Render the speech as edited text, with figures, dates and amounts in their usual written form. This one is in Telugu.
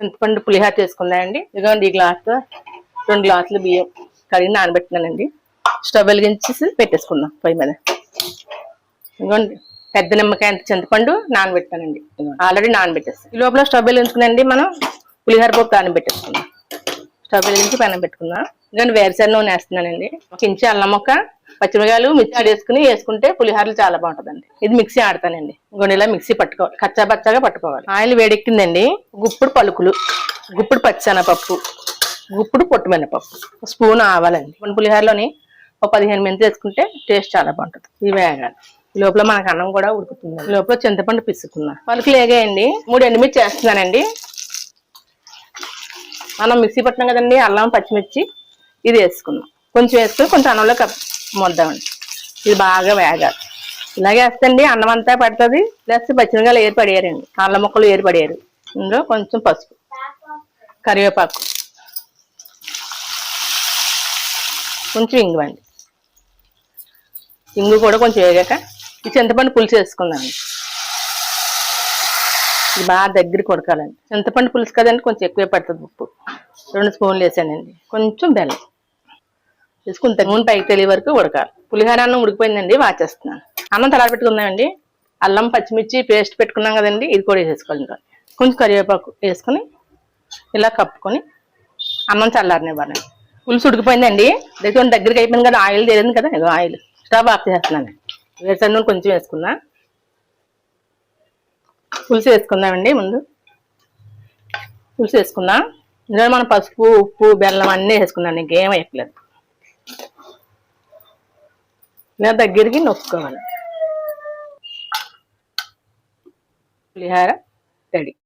చింతపండు పులిహార చేసుకుందామండి. ఇదిగోండి ఈ గ్లాస్తో 2 గ్లాసులు బియ్యం కడిగి నానబెట్టినానండి. స్టవ్ వెలిగించేసి పెట్టేసుకుందాం పొయ్యి మీద. ఇదిగోండి పెద్ద నిమ్మకాయ అంత చింతపండు నానబెట్టానండి. ఆల్రెడీ నానబెట్టేస్తాం. ఈ లోపల స్టవ్ వెలిగించుకునండి మనం పులిహార పప్పు నానబెట్టేసుకుందాం. స్టవ్ వెలిగించి పెనం పెట్టుకుందాం. ఇదిగోండి వేరుశనగ నూనె వేస్తున్నానండి. 1 ఇంచు అల్లం ముక్క, పచ్చిమిరకాయలు, మిర్చి వేసుకుని పులిహారలు చాలా బాగుంటుందండి. ఇది మిక్సీ ఆడతానండి. ఇంకొన్ని ఇలా మిక్సీ పట్టుకోవాలి, కచ్చా పచ్చాగా పట్టుకోవాలి. ఆయిల్ వేడెక్కిందండి. గుప్పుడు పలుకులు, గుప్పుడు పచ్చెనపప్పు, గుప్పుడు పొట్టుమినపప్పు, స్పూన్ ఆవాలండి. పులిహారలోని ఒక 15 మెంతులు వేసుకుంటే టేస్ట్ చాలా బాగుంటుంది. ఇవి వేగాలి. ఈ లోపల మనకు అన్నం కూడా ఉడుకుతుంది. ఈ లోపల చింతపండు పిసుకున్నా. పలుకులు వేగాయండి. 3 ఎండుమిర్చి వేస్తున్నానండి. మనం మిక్సీ పట్టినాం కదండి అల్లం పచ్చిమిర్చి, ఇది వేసుకున్నాం. కొంచెం వేసుకుని కొంచెం అన్నంలో మొద్దామండి. ఇది బాగా వేగాలి. ఇలాగే వేస్తండి అన్నం అంతా పడుతుంది. ప్లస్ పచ్చిమిరకాయలు ఏరు పడేయారండి, అల్లం ముక్కలు ఏరు పడేయారు. ఇందులో కొంచెం పసుపు, కరివేపాకు, కొంచెం ఇంగువండి. ఇంగు కూడా కొంచెం వేగాక ఈ చింతపండు పులుసు వేసుకుందామండి. ఇది బాగా దగ్గరికి ఉడకాలండి. చింతపండు పులుసు కదండి కొంచెం ఎక్కువే పడుతుంది. ఉప్పు 2 స్పూన్లు వేసానండి. కొంచెం బెల్లం వేసుకుని నూనె పైకి తెలియ వరకు ఉడకాలి. పులిహార అన్నం ఉడికిపోయిందండి, వాచేస్తున్నాను. అన్నం తలారి పెట్టుకుందామండి. అల్లం పచ్చిమిర్చి పేస్ట్ పెట్టుకున్నాం కదండి, ఇది కూడా వేసేసుకోవాలి. కొంచెం కరివేపాకు వేసుకొని ఇలా కప్పుకొని అన్నం చల్లారనివ్వాలండి. పులుసు ఉడికిపోయిందండి. దగ్గరికి అయిపోయింది కదా, ఆయిల్ తేలింది కదా, ఇదో ఆయిల్. స్టవ్ ఆఫ్ చేస్తున్నాను. వేరుశనగ నూనె కొంచెం వేసుకున్నా. పులుసు వేసుకుందామండి. ముందు పులుసు వేసుకుందాం. ఇందులో మనం పసుపు, ఉప్పు, బెల్లం అన్నీ వేసుకున్నాను. ఇంకేం వేయట్లేదు. ఇలా దగ్గరికి నొక్కుకోవాలి. పులిహార రెడీ.